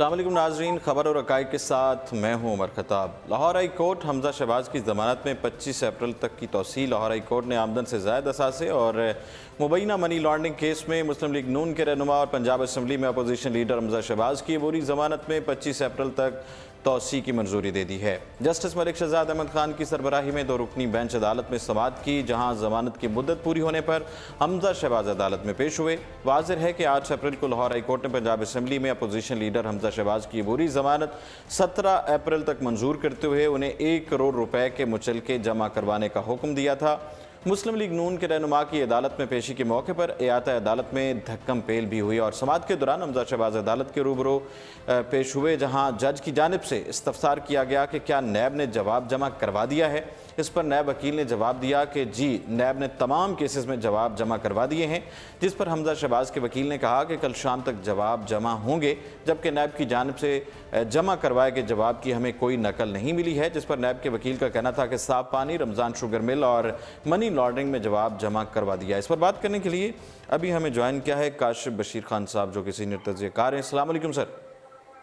अस्सलाम वालेकुम नाजरीन, खबर और हक़ाइक़ के साथ मैं हूँ उमर खताब। लाहौर हाई कोर्ट हमजा शहबाज की ज़मानत में 25 अप्रैल तक की तौसील। लाहौर हाई कोर्ट ने आमदन से ज़ायद असासे और मुबैना मनी लॉन्ड्रिंग केस में मुस्लिम लीग नून के रहनुमा और पंजाब असम्बली में अपोजिशन लीडर हमजा शहबाज की अबूरी ज़मानत में 25 अप्रैल तक तौसी की मंजूरी दे दी है। जस्टिस मलिक शहजाद अहमद खान की सरबराही में 2 रुकनी बेंच अदालत में समाअत की, जहां जमानत की मुद्दत पूरी होने पर हमजा शहबाज अदालत में पेश हुए। वाज़ेह है कि 8 अप्रैल को लाहौर हाई कोर्ट ने पंजाब असम्बली में अपोजिशन लीडर हमजा शहबाज की अबूरी जमानत 17 अप्रैल तक मंजूर करते हुए उन्हें 1 करोड़ रुपए के मुचलके जमा करवाने का हुक्म दिया था। मुस्लिम लीग नून के रहनुमा की अदालत में पेशी के मौके पर एआता अदालत में धक्कम पेल भी हुई और समाअत के दौरान हमजा शहबाज अदालत के रूबरू पेश हुए, जहां जज की जानिब से इस्तफसार किया गया कि क्या नैब ने जवाब जमा करवा दिया है। इस पर नैब वकील ने जवाब दिया कि जी, नैब ने तमाम केसेस में जवाब जमा करवा दिए हैं, जिस पर हमजा शहबाज के वकील ने कहा कि कल शाम तक जवाब जमा होंगे, जबकि नैब की जानिब से जमा करवाए गए जवाब की हमें कोई नकल नहीं मिली है। जिस पर नैब के वकील का कहना था कि साफ पानी, रमज़ान शुगर मिल और मनी लॉन्ड्रिंग में जवाब जमा करवा दिया। इस पर बात करने के लिए अभी हमें ज्वाइन किया है काशिफ बशीर खान साहब, जो कि सीनियर तज्ज़ियाकार हैं। अस्सलाम वालेकुम सर।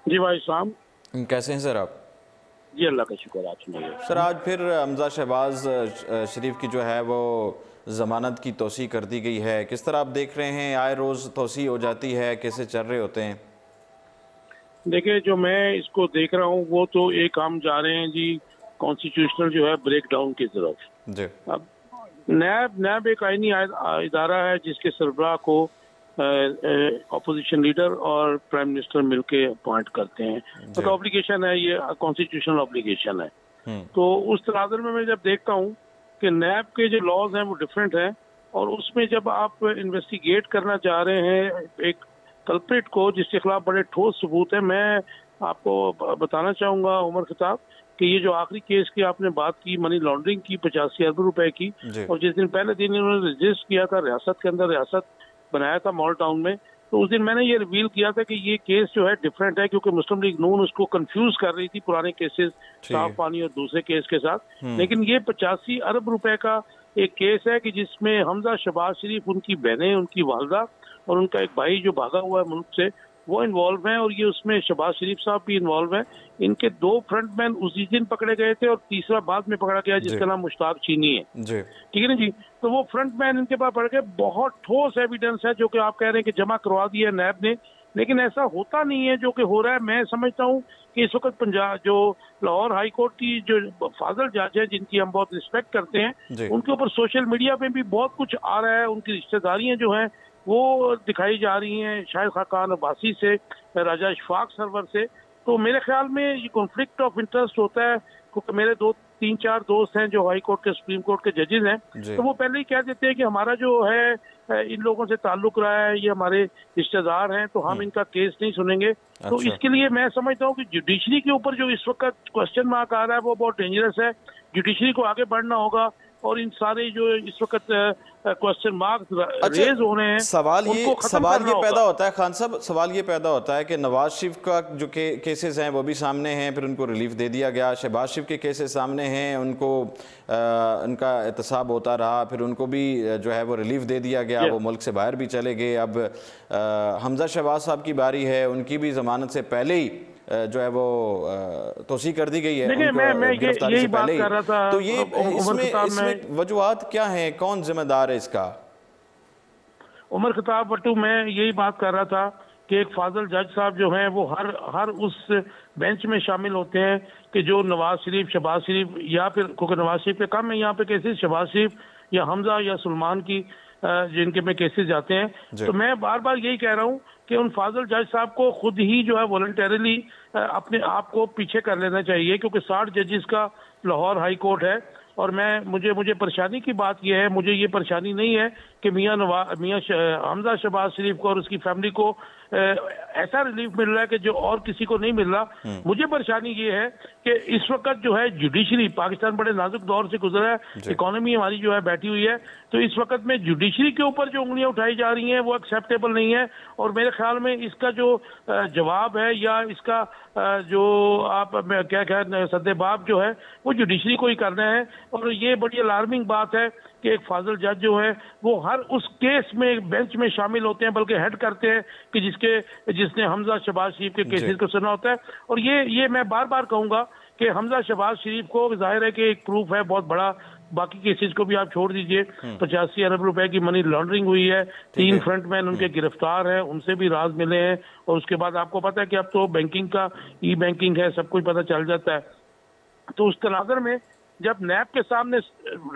जी भाई साहब, कैसे हैं सर आप? जी अल्लाह का शुक्र। आप सुनाइए सर, आज फिर हमजा शहबाज शरीफ की जो है वो ज़मानत की तौसी कर दी गई है, किस तरह आप देख रहे हैं? आए रोज़ तौसी हो जाती है, कैसे चल रहे होते हैं? देखिए, जो मैं इसको देख रहा हूँ वो तो एक हम जा रहे हैं जी कॉन्स्टिट्यूशनल जो है ब्रेकडाउन की तरफ। जी, अब नैब एक आईनी इदारा है जिसके सरबराह को अपोजिशन लीडर और प्राइम मिनिस्टर मिलके अपॉइंट करते हैं। तो ऑब्लिगेशन है, ये कॉन्स्टिट्यूशनल ऑब्लिगेशन है। तो उस तनाज़ुर में मैं जब देखता हूँ कि नैब के जो लॉज हैं वो डिफरेंट हैं, और उसमें जब आप इन्वेस्टिगेट करना चाह रहे हैं एक कल्प्रिट को जिसके खिलाफ बड़े ठोस सबूत है, मैं आपको बताना चाहूंगा उमर खताब कि ये जो आखिरी केस की आपने बात की मनी लॉन्ड्रिंग की 85 अरब रुपए की, और जिस दिन पहले दिन इन्होंने रजिस्टर किया था रियासत के अंदर, रियासत बनाया था मॉल टाउन में, तो उस दिन मैंने ये रिवील किया था कि ये केस जो है डिफरेंट है, क्योंकि मुस्लिम लीग नून उसको कंफ्यूज कर रही थी पुराने केसेस साफ पानी और दूसरे केस के साथ। लेकिन ये 85 अरब रुपए का एक केस है कि जिसमें हमजा शहबाज शरीफ, उनकी बहनें, उनकी वालदा और उनका एक भाई जो भागा हुआ है मुल्क से, वो इन्वॉल्व हैं, और ये उसमें शहबाज शरीफ साहब भी इन्वॉल्व हैं। इनके 2 फ्रंटमैन उसी दिन पकड़े गए थे और तीसरा बाद में पकड़ा गया जिसका नाम मुश्ताक चीनी है। ठीक है ना जी। तो वो फ्रंटमैन इनके पास पड़ गए। बहुत ठोस एविडेंस है जो कि आप कह रहे हैं कि जमा करवा दिया नैब ने, लेकिन ऐसा होता नहीं है जो कि हो रहा है। मैं समझता हूँ कि इस वक्त पंजाब जो लाहौर हाई कोर्ट की जो फाजल जज है, जिनकी हम बहुत रिस्पेक्ट करते हैं, उनके ऊपर सोशल मीडिया पे भी बहुत कुछ आ रहा है। उनकी रिश्तेदारियां जो हैं वो दिखाई जा रही हैं, शाहिद खाकान अब्बासी से, राजा इशफाक सरवर से। तो मेरे ख्याल में ये कॉन्फ्लिक्ट ऑफ इंटरेस्ट होता है, क्योंकि मेरे 2-3-4 दोस्त हैं जो हाई कोर्ट के, सुप्रीम कोर्ट के जजेस हैं, तो वो पहले ही कह देते हैं कि हमारा जो है इन लोगों से ताल्लुक रहा है, ये हमारे रिश्तेदार हैं, तो हम इनका केस नहीं सुनेंगे। तो इसके लिए मैं समझता हूँ कि जुडिशरी के ऊपर जो इस वक्त क्वेश्चन मार्क आ रहा है वो बहुत डेंजरस है। जुडिशरी को आगे बढ़ना होगा, और इन सारे जो इस वक्त क्वेश्चन मार्क रेज हो रहे हैं, सवाल ये पैदा होता है खान साहब, सवाल ये पैदा होता है कि नवाज शरीफ का जो केसेस हैं वो भी सामने हैं, फिर उनको रिलीफ दे दिया गया। शहबाज शरीफ के केसेस सामने हैं, उनको उनका एहतसाब होता रहा, फिर उनको भी जो है वो रिलीफ दे दिया गया, वो मुल्क से बाहर भी चले गए। अब हमजा शहबाज साहब की बारी है, उनकी भी जमानत से पहले ही जो है वो तौसी कर दी गई है। मैं यही बात कर रहा था। तो ये इसमें वजूहात क्या हैं, कौन जिम्मेदार है इसका? उमर खताब बट्टू, मैं यही बात कर रहा था कि एक फाजल जज साहब जो हैं वो हर उस बेंच में शामिल होते हैं कि जो नवाज शरीफ, शहबाज शरीफ, या फिर क्योंकि नवाज शरीफ के कम है यहाँ पे केसेस, शहबाज शरीफ या हमजा या सलमान की जिनके में केसेस जाते हैं। तो मैं बार बार यही कह रहा हूँ कि उन फाजल जज साहब को खुद ही जो है वॉलंटरली अपने आप को पीछे कर लेना चाहिए, क्योंकि 60 जजेस का लाहौर हाई कोर्ट है। और मुझे परेशानी की बात यह है, मुझे ये परेशानी नहीं है कि मियां हमजा शहबाज शरीफ को और उसकी फैमिली को ऐसा रिलीफ मिल रहा है कि जो और किसी को नहीं मिल रहा। मुझे परेशानी ये है कि इस वक्त जो है जुडिशरी, पाकिस्तान बड़े नाजुक दौर से गुजरा है, इकोनॉमी हमारी जो है बैठी हुई है, तो इस वक्त में जुडिशरी के ऊपर जो उंगलियां उठाई जा रही हैं वो एक्सेप्टेबल नहीं है। और मेरे ख्याल में इसका जो जवाब है, या इसका जो आप क्या सद्देबाब जो है वो जुडिशरी को ही करना है। और ये बड़ी अलार्मिंग बात है कि एक फाजिल जज जो है वो हर उस केस में बेंच में शामिल होते हैं, बल्कि हेड करते हैं कि जिसने हमजा शहबाज शरीफ के केसेस को सुना होता है। और ये मैं बार बार कहूंगा कि हमजा शहबाज शरीफ को जाहिर है कि एक प्रूफ है बहुत बड़ा, बाकी केसेस को भी आप छोड़ दीजिए। 85 अरब रुपए की मनी लॉन्ड्रिंग हुई है, 3 फ्रंटमैन उनके गिरफ्तार हैं, उनसे भी राज मिले हैं। और उसके बाद आपको पता है कि अब तो बैंकिंग का ई बैंकिंग है, सब कुछ पता चल जाता है। तो उस तनाजर में जब नैब के सामने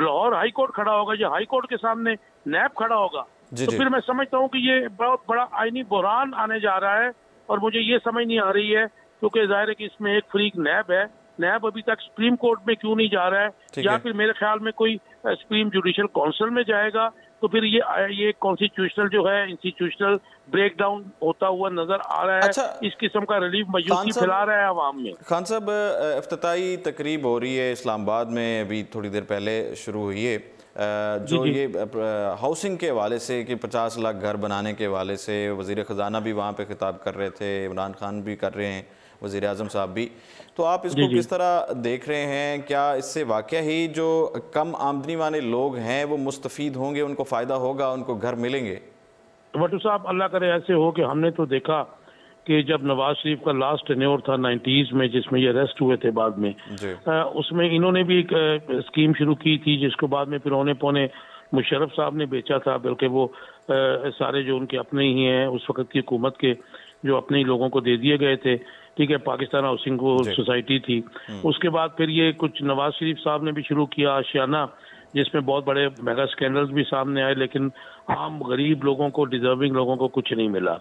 लाहौर हाई कोर्ट खड़ा होगा या हाई कोर्ट के सामने नैब खड़ा होगा, तो फिर मैं समझता हूँ कि ये बहुत बड़ा आईनी बुहरान आने जा रहा है। और मुझे ये समझ नहीं आ रही है, क्योंकि जाहिर है कि इसमें एक फरीक नैब है, नैब अभी तक सुप्रीम कोर्ट में क्यों नहीं जा रहा है, या फिर मेरे ख्याल में कोई सुप्रीम जुडिशियल काउंसिल में जाएगा, तो फिर ये कॉन्स्टिट्यूशनल जो है इंस्टीट्यूशनल ब्रेकडाउन होता हुआ नजर आ रहा है। अच्छा, इस किस्म का रिलीफ मायूसी फैला रहा है अवाम में। खान साहब, इफ्तिताई तकरीब हो रही है इस्लामाबाद में, अभी थोड़ी देर पहले शुरू हुई है, जो ये हाउसिंग के हवाले से कि 50 लाख घर बनाने के हवाले से वज़ीर ख़जाना भी वहाँ पे खिताब कर रहे थे, इमरान खान भी कर रहे हैं, वज़ीर आज़म साहब भी। तो आप इसको किस तरह देख रहे हैं? क्या इससे वाकई ही जो कम आमदनी वाले लोग हैं वो मुस्तफ़ीद होंगे, उनको फ़ायदा होगा, उनको घर मिलेंगे? भट्टू साहब, अल्लाह करे ऐसे हो कि हमने तो देखा कि जब नवाज शरीफ का लास्ट टेन्योर था 90s में, जिसमें ये अरेस्ट हुए थे बाद में, उसमें इन्होंने भी एक स्कीम शुरू की थी जिसको बाद में फिर औने पौने मुशर्रफ साहब ने बेचा था, बल्कि वो सारे जो उनके अपने ही हैं उस वक्त की हुकूमत के जो अपने ही लोगों को दे दिए गए थे। ठीक है, पाकिस्तान हाउसिंग सोसाइटी थी। उसके बाद फिर ये कुछ नवाज शरीफ साहब ने भी शुरू किया आशियाना, जिसमें बहुत बड़े मेगा स्कैंडल्स भी सामने आए, लेकिन आम गरीब लोगों को, डिजर्विंग लोगों को कुछ नहीं मिला।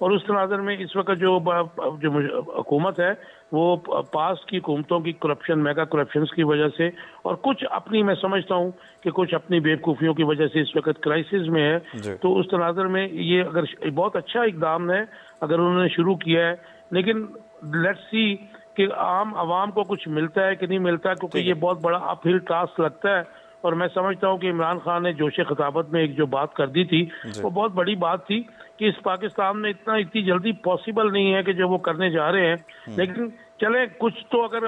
और उस तनाजर में इस वक्त जो हुकूमत है वो पास्ट की हुकूमतों की करप्शन, मेगा करप्शन की वजह से, और कुछ अपनी, मैं समझता हूँ कि कुछ अपनी बेवकूफ़ियों की वजह से इस वक्त क्राइसिस में है। तो उस तनाजर में ये अगर बहुत अच्छा इकदाम है अगर उन्होंने शुरू किया है, लेकिन लेट्स सी कि आम आवाम को कुछ मिलता है कि नहीं मिलता, क्योंकि ये बहुत बड़ा अपहिल टास्क लगता है। और मैं समझता हूँ कि इमरान खान ने जोश खिताबत में एक जो बात कर दी थी वो बहुत बड़ी बात थी कि इस पाकिस्तान में इतनी जल्दी पॉसिबल नहीं है कि जो वो करने जा रहे हैं। लेकिन चले, कुछ तो अगर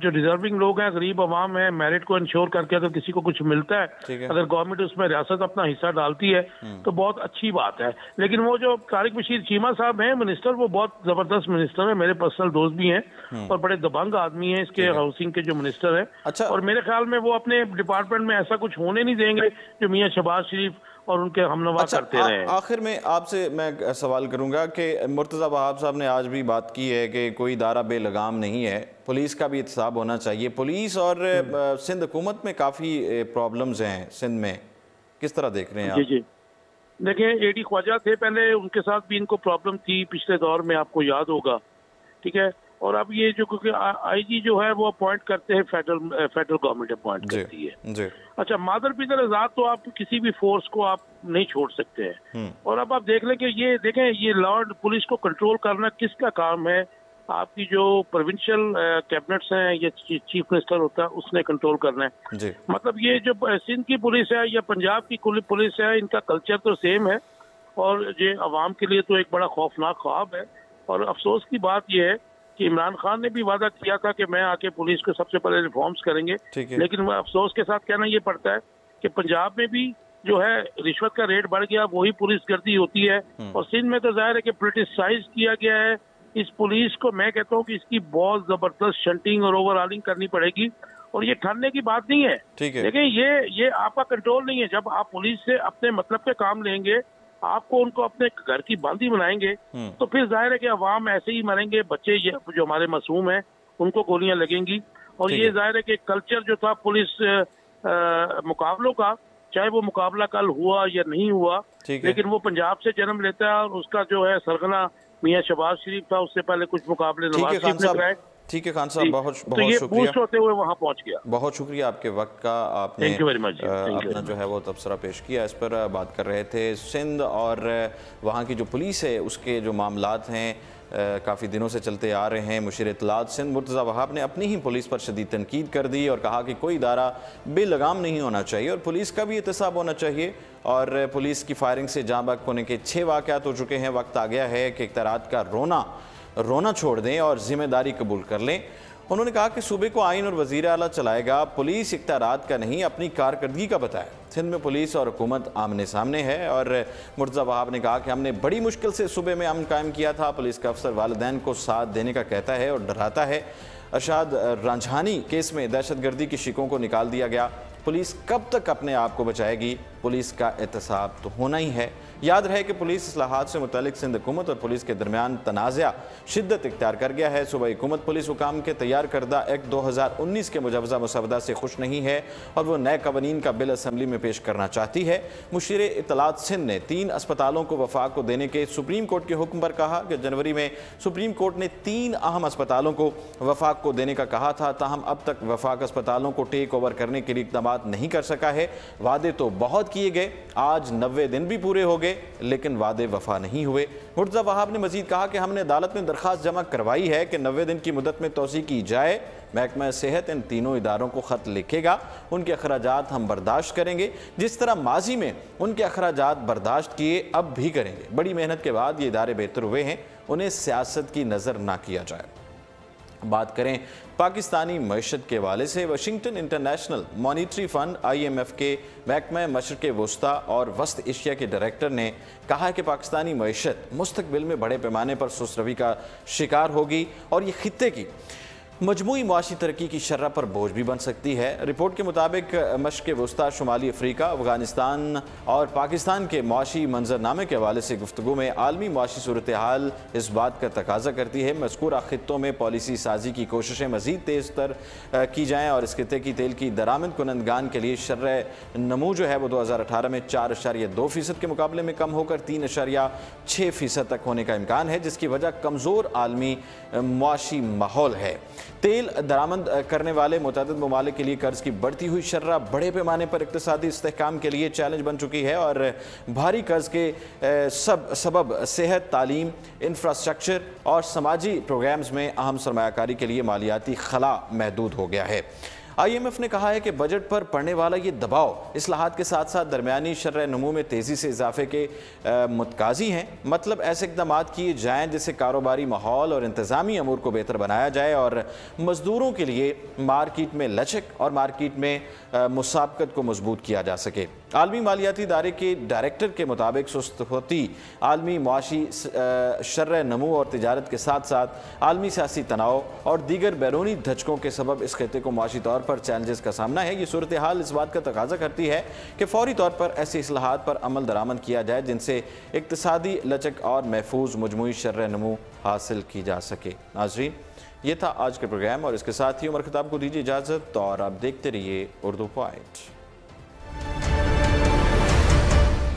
जो डिजर्विंग लोग हैं, गरीब अवाम है, मेरिट को इंश्योर करके अगर किसी को कुछ मिलता है, अगर गवर्नमेंट उसमें रियासत अपना हिस्सा डालती है तो बहुत अच्छी बात है। लेकिन वो जो तारिक बशीर चीमा साहब हैं मिनिस्टर, वो बहुत जबरदस्त मिनिस्टर है, मेरे पर्सनल दोस्त भी हैं और बड़े दबंग आदमी हैं इसके हाउसिंग के जो मिनिस्टर है। अच्छा, और मेरे ख्याल में वो अपने डिपार्टमेंट में ऐसा कुछ होने नहीं देंगे जो मियां शहबाज शरीफ और उनके हमनवा करते रहे। आखिर में आपसे मैं सवाल करूंगा कि मुर्तज़ा वहाब साहब ने आज भी बात की है कि कोई इदारा बेलगाम नहीं है, पुलिस का भी एहतसाब होना चाहिए। पुलिस और सिंध हुकूमत में काफ़ी प्रॉब्लम्स हैं सिंध में, किस तरह देख रहे हैं आप? जी, देखिए, एडी ख्वाजा थे पहले, उनके साथ भी इनको प्रॉब्लम थी पिछले दौर में, आपको याद होगा। ठीक है, और अब ये जो, क्योंकि आईजी जो है वो अपॉइंट करते हैं, फेडरल गवर्नमेंट अपॉइंट करती है। अच्छा, मादर पिदर आजाद तो आप किसी भी फोर्स को आप नहीं छोड़ सकते हैं। और अब आप देख लें कि ये देखें, ये लॉ एंड पुलिस को कंट्रोल करना किसका काम है? आपकी जो प्रोविंशियल कैबिनेट्स हैं या चीफ मिनिस्टर होता है उसने कंट्रोल करना है। मतलब ये जो सिंध की पुलिस है या पंजाब की पुलिस है, इनका कल्चर तो सेम है और ये अवाम के लिए तो एक बड़ा खौफनाक ख्वाब है। और अफसोस की बात यह है कि इमरान खान ने भी वादा किया था कि मैं आके पुलिस को सबसे पहले रिफॉर्म्स करेंगे, लेकिन अफसोस के साथ कहना ये पड़ता है कि पंजाब में भी जो है रिश्वत का रेट बढ़ गया, वही पुलिस गर्दी होती है। और सिंध में तो जाहिर है कि पोलिटिसाइज किया गया है इस पुलिस को। मैं कहता हूँ कि इसकी बहुत जबरदस्त शंटिंग और ओवरऑलिंग करनी पड़ेगी। और ये ठहरने की बात नहीं है, लेकिन ये आपका कंट्रोल नहीं है। जब आप पुलिस से अपने मतलब के काम लेंगे, आपको उनको अपने घर की बंदी बनाएंगे, तो फिर जाहिर है कि अवाम ऐसे ही मरेंगे, बच्चे जो हमारे मासूम हैं उनको गोलियां लगेंगी। और ये जाहिर है कि कल्चर जो था पुलिस मुकाबलों का, चाहे वो मुकाबला कल हुआ या नहीं हुआ, लेकिन वो पंजाब से जन्म लेता है और उसका जो है सरगना मियां शहबाज शरीफ था, उससे पहले कुछ मुकाबले नवाज शरीफ ने कराए। ठीक है खान साहब, बहुत तो ये शुक्रिया होते हुए वहां पहुंच गया। बहुत शुक्रिया आपके वक्त का, आपने अपना जो है वो तबसरा पेश किया। इस पर बात कर रहे थे सिंध और वहाँ की जो पुलिस है उसके जो मामलात हैं काफ़ी दिनों से चलते आ रहे हैं। मुशीर इत्तलात सिंध मुर्तज़ा वहाब ने अपनी ही पुलिस पर शदीद तनकीद कर दी और कहा कि कोई इदारा बेलगाम नहीं होना चाहिए और पुलिस का भी एहतसाब होना चाहिए। और पुलिस की फायरिंग से जाँ बहक होने के 6 वाक़यात हो चुके हैं। वक्त आ गया है कि इख्तियारात का रोना छोड़ दें और ज़िम्मेदारी कबूल कर लें। उन्होंने कहा कि सूबे को आइन और वज़ीर आला चलाएगा, पुलिस इख्तियारात का नहीं अपनी कारकर्दगी का बताया। सिंध में पुलिस और हुकूमत आमने सामने है और मुर्तज़ा वहाब ने कहा कि हमने बड़ी मुश्किल से सूबे में अमन कायम किया था। पुलिस का अफसर वालिदैन को साथ देने का कहता है और डराता है। अरशाद रांझानी केस में दहशतगर्दी की शिकों को निकाल दिया गया। पुलिस कब तक अपने आप को बचाएगी? पुलिस का एहतसाब तो होना ही है। याद रहे कि पुलिस इस्लाहात से मुतालिक सिंध हुकूमत और पुलिस के दरमियान तनाज़ा शिद्दत इख्तियार कर गया है। सूबाई हुकूमत पुलिस हुकाम के तैयार करदा एक्ट 2019 के मुजवज़ा मुसवदा से खुश नहीं है और वो नए कवानीन का बिल असम्बली में पेश करना चाहती है। मुशीर इत्तलात सिंध ने 3 अस्पतालों को वफाक को देने के सुप्रीम कोर्ट के हुक्म पर कहा कि जनवरी में सुप्रीम कोर्ट ने 3 अहम अस्पतालों को वफाक को देने का कहा था, ताहम अब तक वफाक अस्पतालों को टेक ओवर करने के लिए इक़दाम नहीं कर सका है। वादे तो बहुत किए गए, आज 90 दिन भी पूरे हो गए लेकिन वादे वफा नहीं हुए। मुर्तज़ा वहाब ने मजीद कहा कि हमने अदालत में दरख्वास्त जमा करवाई है कि 90 दिन की मुद्दत में तोसी की जाए। महकमा सेहत इन तीनों इदारों को ख़त लिखेगा, उनके अखराजात हम बर्दाश्त करेंगे जिस तरह माजी में उनके अखराजात बर्दाश्त किए अब भी करेंगे। बड़ी मेहनत के बाद ये इदारे बेहतर हुए हैं, उन्हें सियासत की नज़र ना किया जाए। बात करें पाकिस्तानी मईशत के हवाले से, Washington international monetary fund IMF के महकमा मशरक़ वस्ता और वस्त एशिया के डायरेक्टर ने कहा है कि पाकिस्तानी मईशत मुस्तकबिल में बड़े पैमाने पर सुस्त रवी का शिकार होगी और ये खित्ते की मजमूई मुआशी तरक्की की शर्ह पर बोझ भी बन सकती है। रिपोर्ट के मुताबिक मशरक़ वस्ता, शुमाली अफ्रीका, अफगानिस्तान और पाकिस्तान के मुआशी मंजरनामे के हवाले से गुफ्तगू में आलमी मुआशी सूरत हाल इस बात का तकाजा करती है मज़कूरा खित्तों में पॉलिसी साजी की कोशिशें मज़ीद तेज़ तर की जाएँ और इस खित्ते की तेल की दरामद कुनंदगान के लिए शर्ह नमू जो है वो 2018 में 4.2% के मुकाबले में कम होकर 3.6% तक होने का इम्कान है, जिसकी वजह कमज़ोर आलमी मुआशी माहौल है। तेल दरामद करने वाले मुतअद्दिद ममालिक के लिए कर्ज की बढ़ती हुई शर्रा बड़े पैमाने पर इक़्तिसादी इस्तेहकाम के लिए चैलेंज बन चुकी है और भारी कर्ज के सबब सेहत, तालीम, इंफ्रास्ट्रक्चर और समाजी प्रोग्राम्स में अहम सरमायाकारी के लिए मालियाती खला महदूद हो गया है। IMF ने कहा है कि बजट पर पड़ने वाला ये दबाव इस्लाहात के साथ साथ दरमियानी शर्ह नमू में तेज़ी से इजाफे के मुतकाजी हैं। मतलब ऐसे इक़दाम किए जाएँ जिससे कारोबारी माहौल और इंतज़ामी अमूर को बेहतर बनाया जाए और मज़दूरों के लिए मार्केट में लचक और मार्केट में मुसाबकत को मजबूत किया जा सके। आलमी मालियाती इदारे के डायरेक्टर के मुताबिक सुस्त होती आलमी मुआशी शर्ह नमू और तिजारत के साथ साथ आलमी सियासी तनाव और दीगर बैरूनी धचकों के सबब इस खित्ते को मुआशी तौर पर चैलेंजेस का सामना है। ये सूरत हाल इस बात का तकाजा करती है कि फौरी तौर पर ऐसे इस्लाहात पर अमल दरामद किया जाए जिनसे इक्तिसादी लचक और महफूज मजमूई शर्ह नमू हासिल की जा सके। नाज़रीन, ये था आज के प्रोग्राम और इसके साथ ही उमर खताब को दीजिए इजाज़त और आप देखते रहिए उर्दू पॉइंट।